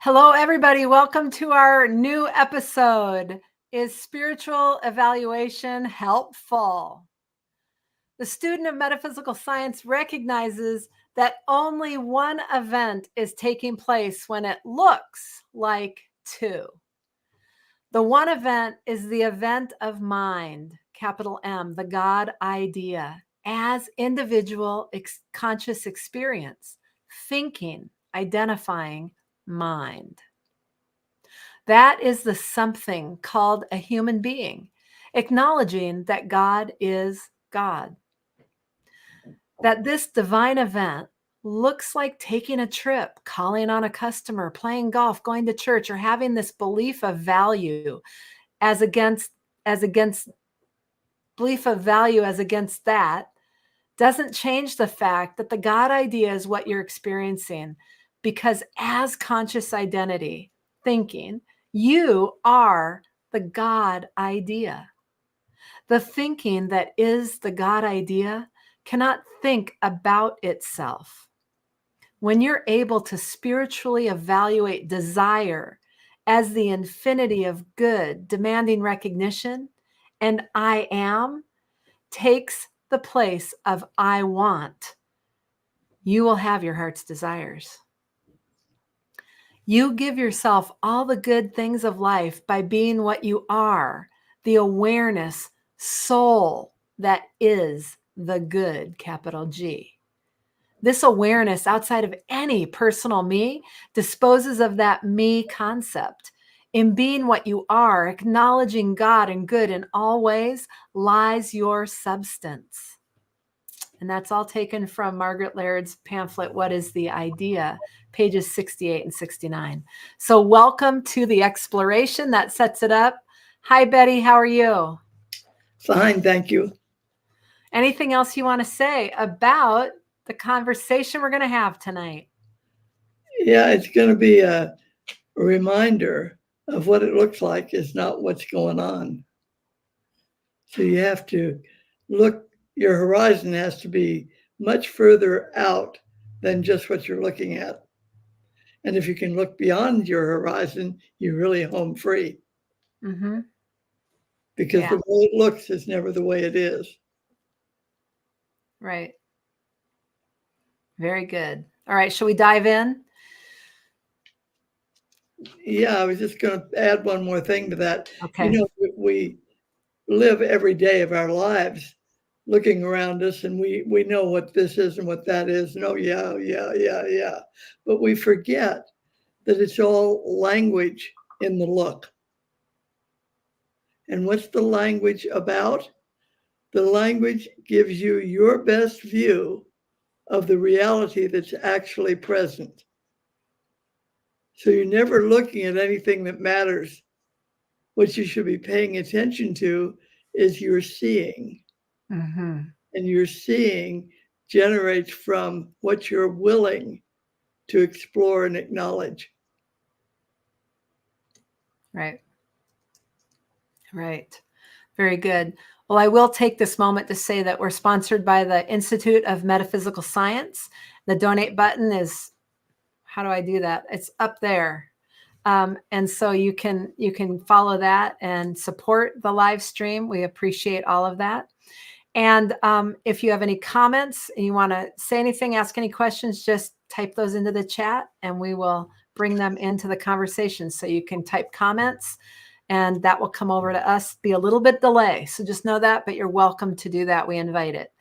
Hello, everybody. Welcome to our new episode. Is spiritual evaluation helpful? The student of metaphysical science recognizes that only one event is taking place when it looks like two. The one event is the event of mind, capital M, the God idea, as individual conscious experience, thinking, identifying mind. That is the something called a human being, acknowledging that God is God. That this divine event looks like taking a trip, calling on a customer, playing golf, going to church, or having this belief of value as against belief of value as against that doesn't change the fact that the God idea is what you're experiencing, because as conscious identity thinking, you are the God idea. The thinking that is the God idea cannot think about itself. When you're able to spiritually evaluate desire as the infinity of good, demanding recognition, and I am takes the place of I want, you will have your heart's desires. You give yourself all the good things of life by being what you are, the awareness soul that is the good, capital G. This awareness outside of any personal me disposes of that me concept. In being what you are, acknowledging God and good in all ways, lies your substance. And that's all taken from Margaret Laird's pamphlet, What is the Idea? Pages 68 and 69. So welcome to the exploration that sets it up. Hi, Betty. How are you? Fine, thank you. Anything else you want to say about the conversation we're going to have tonight? Yeah, it's going to be a reminder of what it looks like is not what's going on. So you have to look, your horizon has to be much further out than just what you're looking at. And if you can look beyond your horizon, you're really home free. Mm-hmm. Because the way it looks is never the way it is. Right. Very good. All right, shall we dive in? Yeah, I was just going to add one more thing to that. Okay. You know, we live every day of our lives looking around us, and we know what this is and what that is. And oh, yeah. But we forget that it's all language in the look. And what's the language about? The language gives you your best view of the reality that's actually present. So you're never looking at anything that matters. What you should be paying attention to is your seeing. Mm-hmm. And your seeing generates from what you're willing to explore and acknowledge. Right. Right. Very good. Well, I will take this moment to say that we're sponsored by the Institute of Metaphysical Science. The donate button is, how do I do that? It's up there. And so you can follow that and support the live stream. We appreciate all of that. And if you have any comments and you want to say anything, ask any questions, just type those into the chat and we will bring them into the conversation. So you can type comments and that will come over to us. Be a little bit delay. So just know that, but you're welcome to do that. We invite it.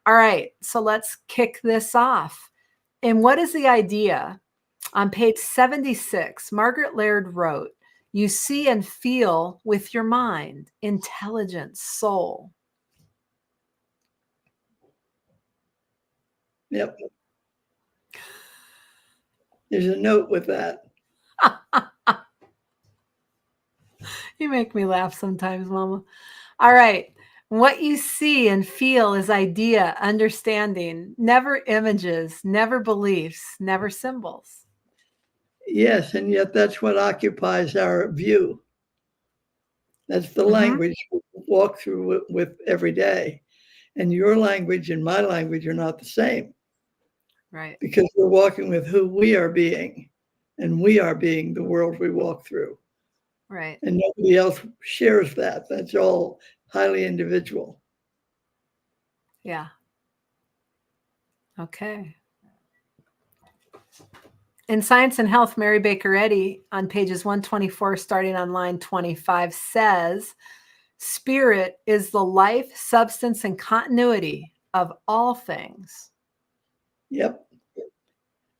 All right. So let's kick this off. And what is the idea? On page 76, Margaret Laird wrote, "You see and feel with your mind, intelligence, soul." Yep. There's a note with that. You make me laugh sometimes, Mama. All right. What you see and feel is idea, understanding, never images, never beliefs, never symbols. Yes, and yet that's what occupies our view. That's the language we walk through with every day. And your language and my language are not the same. Right. Because we're walking with who we are being, and we are being the world we walk through. Right. And nobody else shares that. That's all highly individual. Yeah. Okay. In Science and Health, Mary Baker Eddy on pages 124, starting on line 25, says, spirit is the life, substance, and continuity of all things. Yep.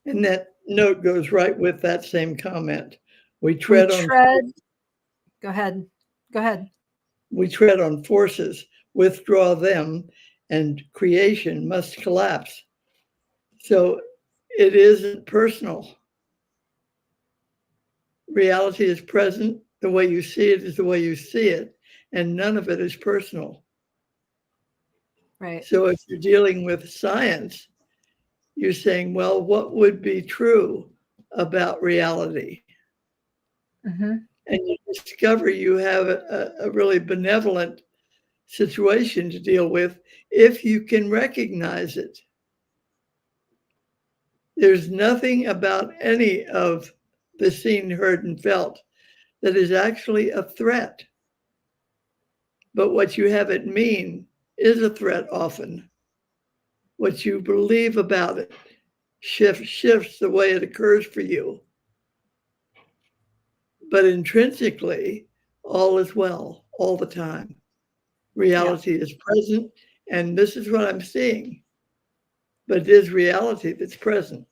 And that note goes right with that same comment. We tread on. Go ahead. Go ahead. We tread on forces, withdraw them, and creation must collapse. So it isn't personal. Reality is present. The way you see it is the way you see it, and none of it is personal. Right. So if you're dealing with science, you're saying, well, what would be true about reality? Mm-hmm. And you discover you have a really benevolent situation to deal with if you can recognize it. There's nothing about any of the seen, heard, and felt that is actually a threat. But what you have it mean is a threat often. What you believe about it shifts the way it occurs for you. But intrinsically, all is well all the time. Reality is present, and this is what I'm seeing. But it is reality that's present.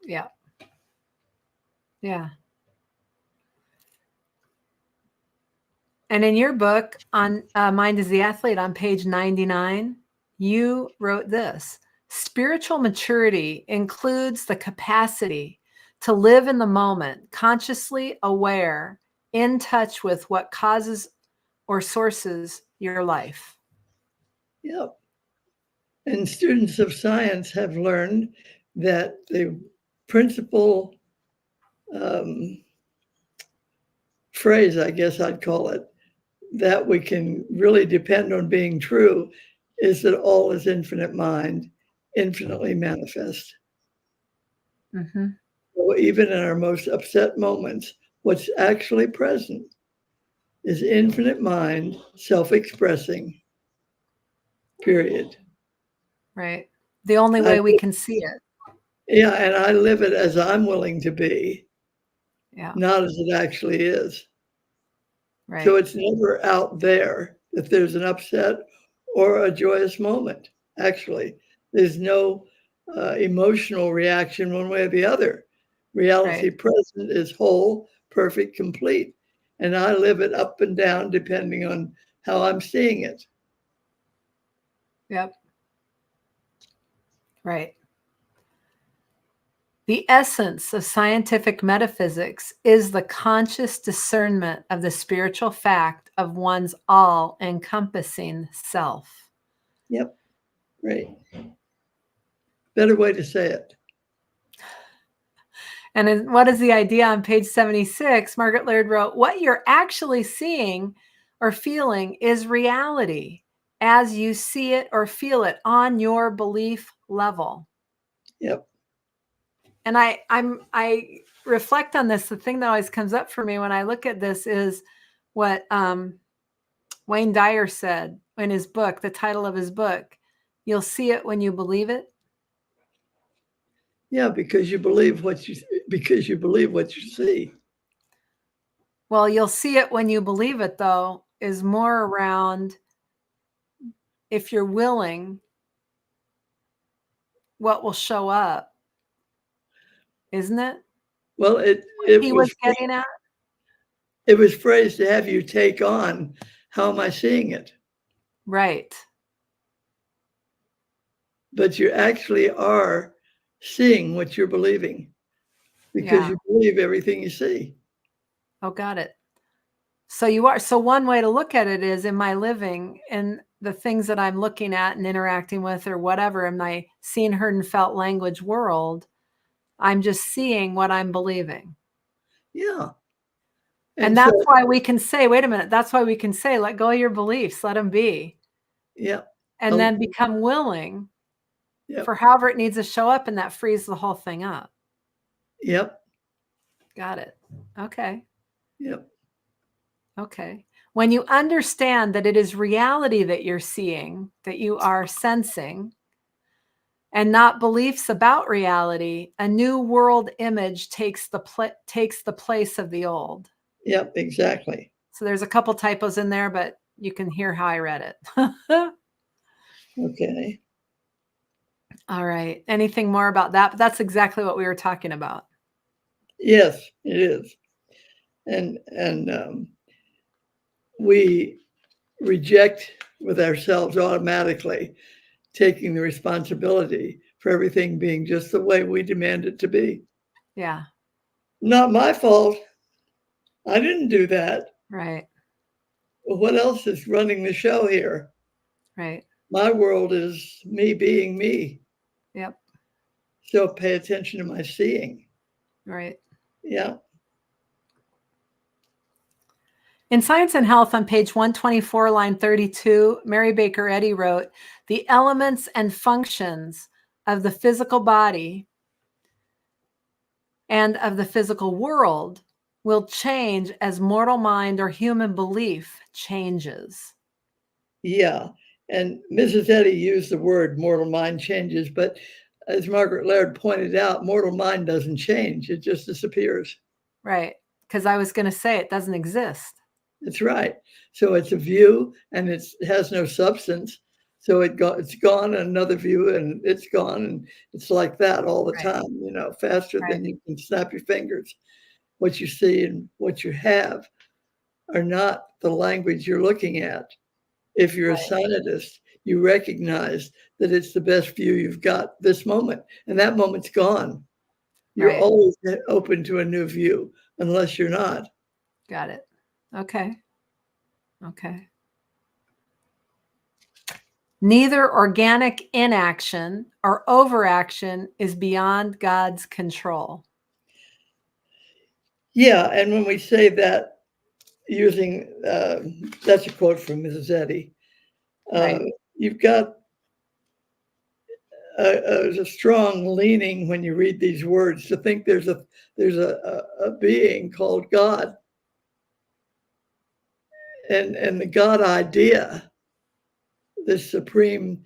Yeah. Yeah. And in your book on Mind is the Athlete on page 99, you wrote this: spiritual maturity includes the capacity to live in the moment, consciously aware, in touch with what causes or sources your life. Yep. And students of science have learned that the principal phrase, I guess I'd call it, that we can really depend on being true is that all is infinite mind, infinitely manifest. Mm-hmm. So even in our most upset moments, what's actually present is infinite mind, self-expressing, period. Right. The only way we can see it. Yeah, and I live it as I'm willing to be, Yeah. not as it actually is. Right. So it's never out there that there's an upset or a joyous moment. Actually, there's no emotional reaction one way or the other. Reality present is whole, perfect, complete. And I live it up and down depending on how I'm seeing it. Yep. Right. The essence of scientific metaphysics is the conscious discernment of the spiritual fact of one's all-encompassing self. Yep. Right. Better way to say it. And what is the idea on page 76? Margaret Laird wrote, what you're actually seeing or feeling is reality as you see it or feel it on your belief level. Yep. And I reflect on this. The thing that always comes up for me when I look at this is what Wayne Dyer said in his book, the title of his book, you'll see it when you believe it. Yeah, because you believe what you see. Well, you'll see it when you believe it, though, is more around if you're willing, what will show up, isn't it? Well, it was getting at. It was phrased to have you take on, how am I seeing it? Right. But you actually are seeing what you're believing because you believe everything you see. Oh, got it. So you are. So one way to look at it is, in my living and the things that I'm looking at and interacting with or whatever in my seen, heard, and felt language world, I'm just seeing what I'm believing. Yeah. And that's why we can say, wait a minute, that's why we can say, let go of your beliefs, let them be. Yeah. And then become willing for however it needs to show up, and that frees the whole thing up. Yep. Got it. Okay. Yep. Okay. When you understand that it is reality that you're seeing, that you are sensing, and not beliefs about reality, a new world image takes the place of the old. Yep, exactly. So there's a couple typos in there, but you can hear how I read it. Okay. All right. Anything more about that? But that's exactly what we were talking about. Yes, it is. And we reject with ourselves automatically taking the responsibility for everything being just the way we demand it to be. Yeah. Not my fault. I didn't do that. Right. Well, what else is running the show here? Right. My world is me being me. Yep. So pay attention to my seeing. Right. Yeah. In Science and Health on page 124, line 32, Mary Baker Eddy wrote, the elements and functions of the physical body and of the physical world will change as mortal mind or human belief changes. Yeah. And Mrs. Eddy used the word mortal mind changes, but as Margaret Laird pointed out, mortal mind doesn't change. It just disappears. Right. Because I was going to say it doesn't exist. That's right. So it's a view and it has no substance. So it's gone, another view, and it's gone. And it's like that all the Right. time, faster Right. than you can snap your fingers. What you see and what you have are not the language you're looking at. If you're a scientist, you recognize that it's the best view you've got this moment, and that moment's gone. You're Right. always open to a new view, unless you're not. Got it. Okay. Okay. Neither organic inaction or overaction is beyond God's control. Yeah, and when we say that, using that's a quote from Mrs. Eddy. Right. You've got a strong leaning when you read these words to think there's a being called God, and the God idea, this supreme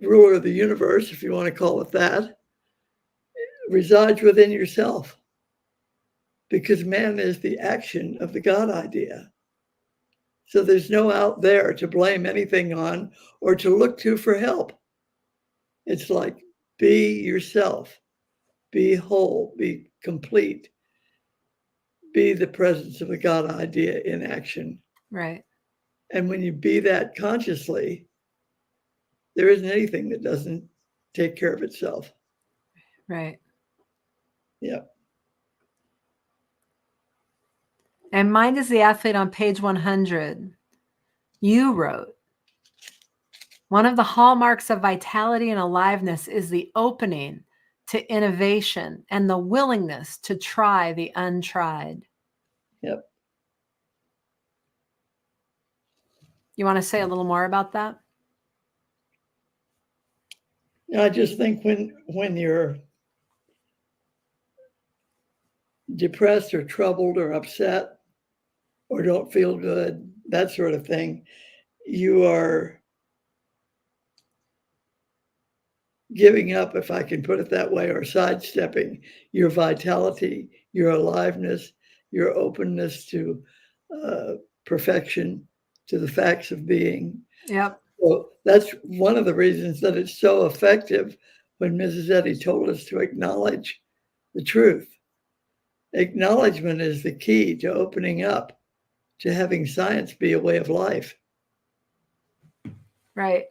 ruler of the universe, if you want to call it that, resides within yourself, because man is the action of the God idea. So there's no out there to blame anything on or to look to for help. It's like, be yourself, be whole, be complete, be the presence of the God idea in action. Right. And when you be that consciously, there isn't anything that doesn't take care of itself. Right. Yeah. And Mind is the Athlete on page 100. You wrote, one of the hallmarks of vitality and aliveness is the opening to innovation and the willingness to try the untried. Yep. You want to say a little more about that? I just think when you're depressed or troubled or upset or don't feel good, that sort of thing, you are giving up, if I can put it that way, or sidestepping your vitality, your aliveness, your openness to perfection, to the facts of being. Yep. So that's one of the reasons that it's so effective when Mrs. Eddy told us to acknowledge the truth. Acknowledgement is the key to opening up, to having science be a way of life. Right.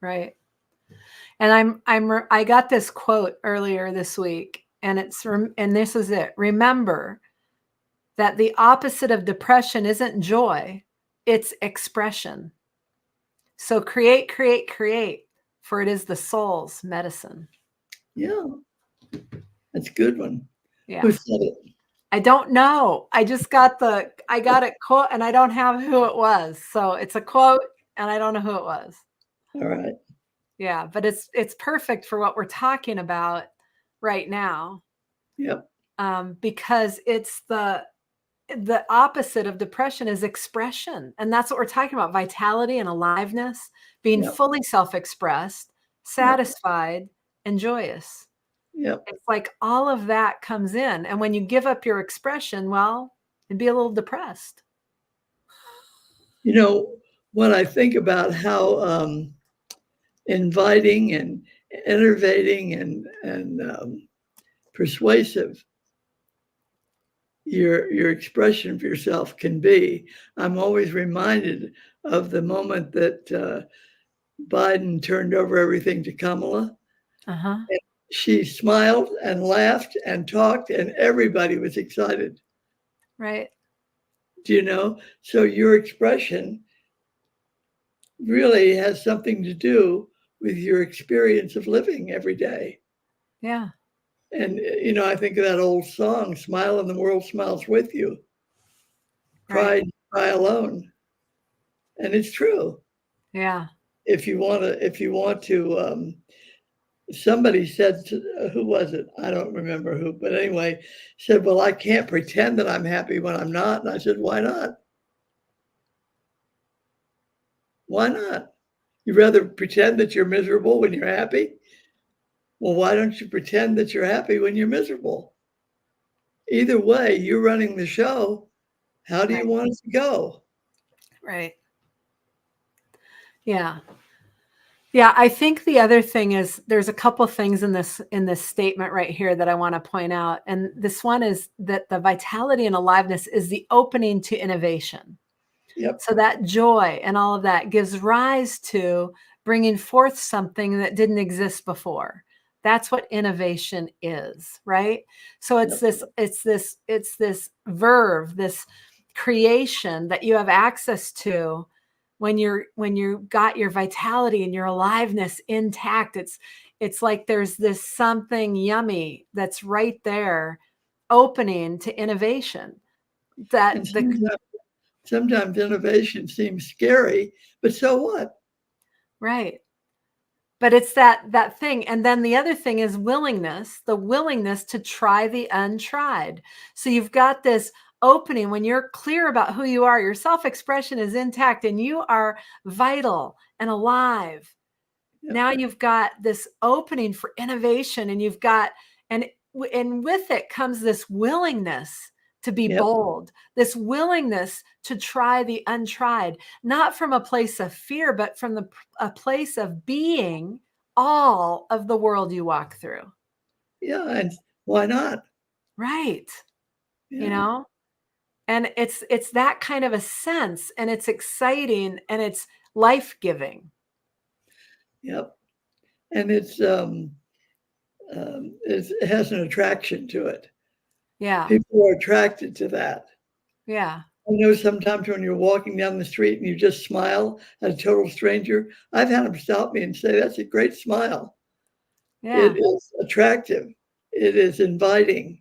Right. And I got this quote earlier this week, and this is it. Remember that the opposite of depression isn't joy, it's expression. So create, for it is the soul's medicine. Yeah, that's a good one. Yeah. Who said it? I don't know. I got it quote, and I don't have who it was. So it's a quote, and I don't know who it was. All right. Yeah, but it's perfect for what we're talking about right now. Yep. because it's the opposite of depression is expression. And that's what we're talking about, vitality and aliveness, being Yep. fully self-expressed, satisfied, and joyous. Yep. It's like all of that comes in. And when you give up your expression, well, you'd be a little depressed. When I think about how inviting and enervating and persuasive your expression of yourself can be, I'm always reminded of the moment that Biden turned over everything to Kamala. Uh-huh. And she smiled and laughed and talked, and everybody was excited. Right. So your expression really has something to do with your experience of living every day. Yeah. And, I think of that old song, smile and the world smiles with you. Cry, Right. cry alone. And it's true. Yeah. If you want to, somebody said, who was it? I don't remember who, but anyway, said, well, I can't pretend that I'm happy when I'm not. And I said, why not? Why not? You'd rather pretend that you're miserable when you're happy? Well, why don't you pretend that you're happy when you're miserable? Either way, you're running the show. How do you want it to go? Right. Yeah. Yeah, I think the other thing is there's a couple things in this statement right here that I want to point out. And this one is that the vitality and aliveness is the opening to innovation. Yep. So that joy and all of that gives rise to bringing forth something that didn't exist before. That's what innovation is, right? So it's this verve, this creation that you have access to when you got your vitality and your aliveness intact. It's like there's this something yummy that's right there opening to innovation. That And the sometimes innovation seems scary, but so what? Right. But it's that thing. And then the other thing is willingness, the willingness to try the untried. So you've got this opening when you're clear about who you are, your self-expression is intact and you are vital and alive. Yep. Now you've got this opening for innovation and you've got, and with it comes this willingness to be Yep. bold, this willingness to try the untried, not from a place of fear, but from a place of being all of the world you walk through. Yeah, and why not? Right. Yeah. And it's that kind of a sense, and it's exciting and it's life-giving. Yep. And it has an attraction to it. Yeah. People are attracted to that. Yeah. I know sometimes when you're walking down the street and you just smile at a total stranger, I've had them stop me and say, that's a great smile. Yeah. It is attractive. It is inviting.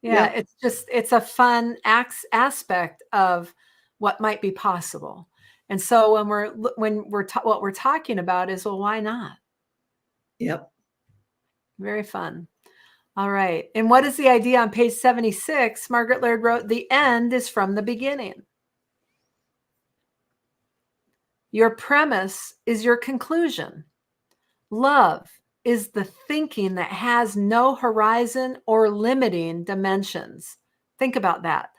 Yeah, Yep. it's a fun aspect of what might be possible. And so what we're talking about is, well, why not? Yep. Very fun. All right. And what is the idea on page 76? Margaret Laird wrote, the end is from the beginning. Your premise is your conclusion. Love is the thinking that has no horizon or limiting dimensions. Think about that.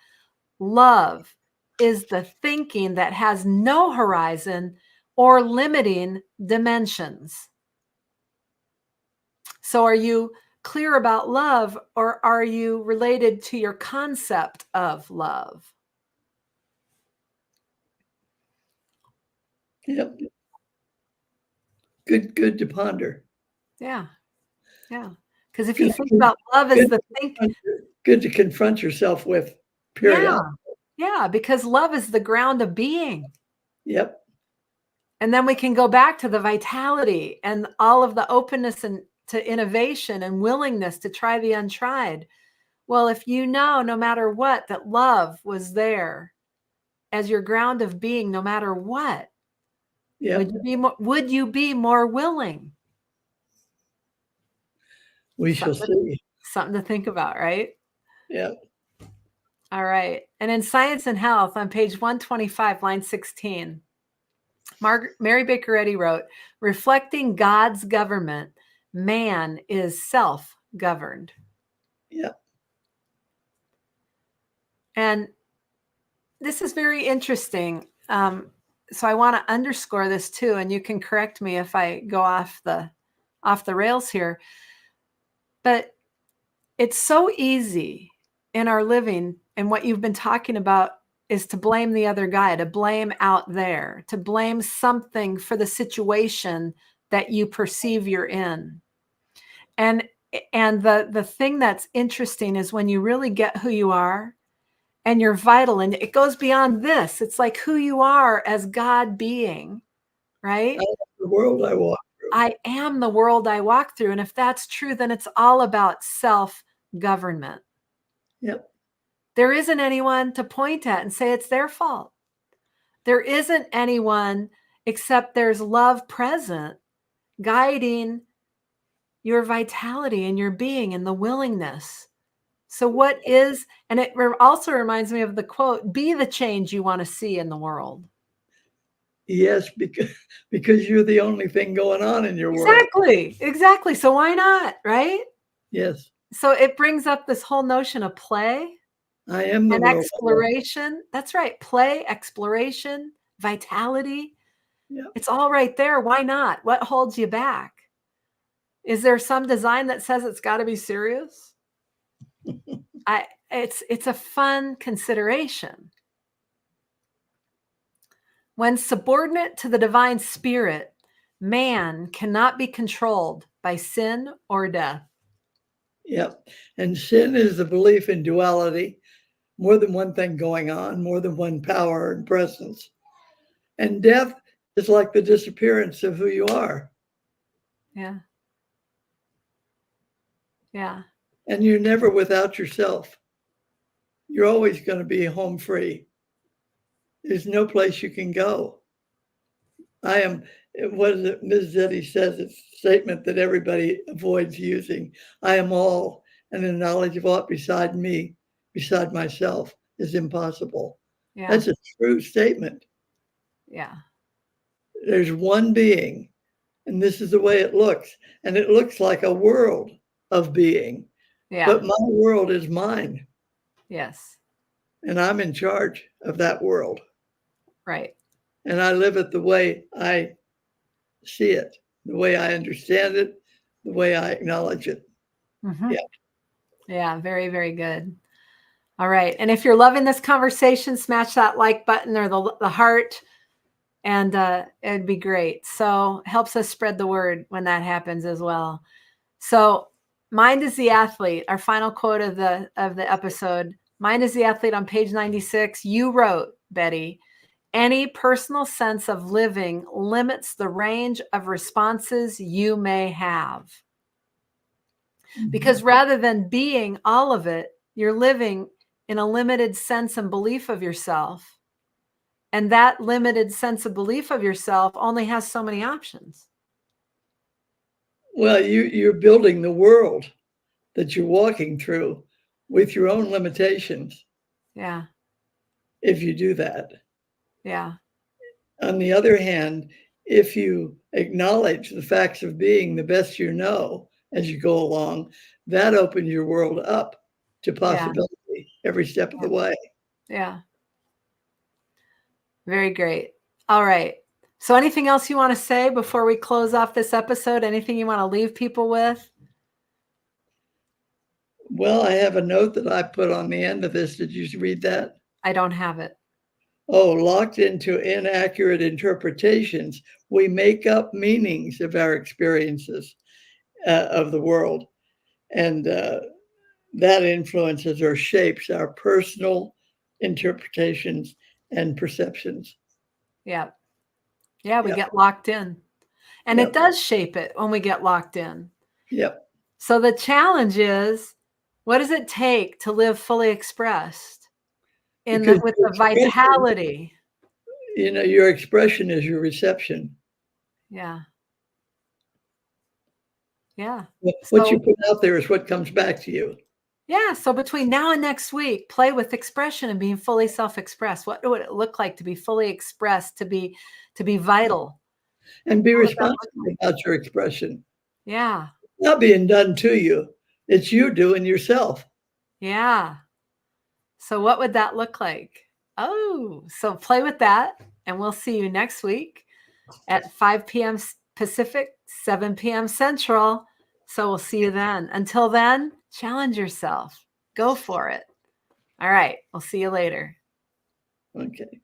Love is the thinking that has no horizon or limiting dimensions. So are you clear about love, or are you related to your concept of love? Yep. Good to ponder. Yeah. Yeah. Because if you think about love as the think, good to confront yourself with, period. Yeah, because love is the ground of being. Yep. And then we can go back to the vitality and all of the openness and to innovation and willingness to try the untried. Well, if you know, no matter what, that love was there as your ground of being, no matter what, Yep. would you be more willing? We shall see. Something to think about, right? Yeah. All right. And in Science and Health on page 125, line 16, Mary Baker Eddy wrote, reflecting God's government, man is self-governed. Yeah. And this is very interesting. So I want to underscore this too, and you can correct me if I go off the rails here. But it's so easy in our living, and what you've been talking about is to blame the other guy, to blame out there, to blame something for the situation that you perceive you're in. And the thing that's interesting is when you really get who you are and you're vital, and it goes beyond this. It's like who you are as God being, right? I am the world I walk through. I am the world I walk through. And if that's true, then it's all about self-government. Yep. There isn't anyone to point at and say it's their fault. There isn't anyone except there's love present, guiding your vitality and your being and the willingness. So what is, and it also reminds me of the quote, be the change you want to see in the world. Yes, because you're the only thing going on in your world. Exactly. So why not, right? Yes. So it brings up this whole notion of play I am the and world. exploration. That's right. Play, exploration, vitality. Yeah. It's all right there. Why not? What holds you back? Is there some design that says it's got to be serious? It's a fun consideration. When subordinate to the divine spirit, man cannot be controlled by sin or death. Yep. And sin is the belief in duality, more than one thing going on, more than one power and presence. And death is like the disappearance of who you are. Yeah. Yeah. And you're never without yourself. You're always going to be home free. There's no place you can go. I am, what is it? Ms. Zeddy says, it's a statement that everybody avoids using. I am all, and the knowledge of aught beside me, beside myself, is impossible. Yeah. That's a true statement. Yeah. There's one being, and this is the way it looks. And it looks like a world of being. Yeah. But my world is mine. Yes. And I'm in charge of that world. Right. And I live it the way I see it, the way I understand it, the way I acknowledge it. Mm-hmm. Yeah. Yeah. Very, very good. All right. And if you're loving this conversation, smash that like button or the heart, and it'd be great. So helps us spread the word when that happens as well. So mind is the athlete, our final quote of the episode. Mind is the athlete on page 96. You wrote, Betty, any personal sense of living limits the range of responses you may have. Because rather than being all of it, you're living in a limited sense and belief of yourself. And that limited sense of belief of yourself only has so many options. Well, you're building the world that you're walking through with your own limitations. Yeah. If you do that. Yeah. On the other hand, if you acknowledge the facts of being the best you know as you go along, that opens your world up to possibility every step of the way. Yeah. Very great. All right. So anything else you want to say before we close off this episode? Anything you want to leave people with? Well, I have a note that I put on the end of this. Did you read that? I don't have it. Oh, locked into inaccurate interpretations, we make up meanings of our experiences of the world. And that influences or shapes our personal interpretations and perceptions. Yeah. Yeah, we get locked in. And it does shape it when we get locked in. Yep. So the challenge is, what does it take to live fully expressed with the vitality? You know, your expression is your reception. Yeah. Yeah. What So you put out there is what comes back to you. yeah, so between now and next week, play with expression and being fully self-expressed. What would it look like to be fully expressed, to be vital? And be What would that look responsible like? about your expression. Yeah. It's not being done to you. It's you doing yourself. Yeah. So what would that look like? Oh, so play with that, and we'll see you next week at 5 p.m. Pacific, 7 p.m. Central. So we'll see you then. Until then, challenge yourself. Go for it. All right. We'll see you later. Okay.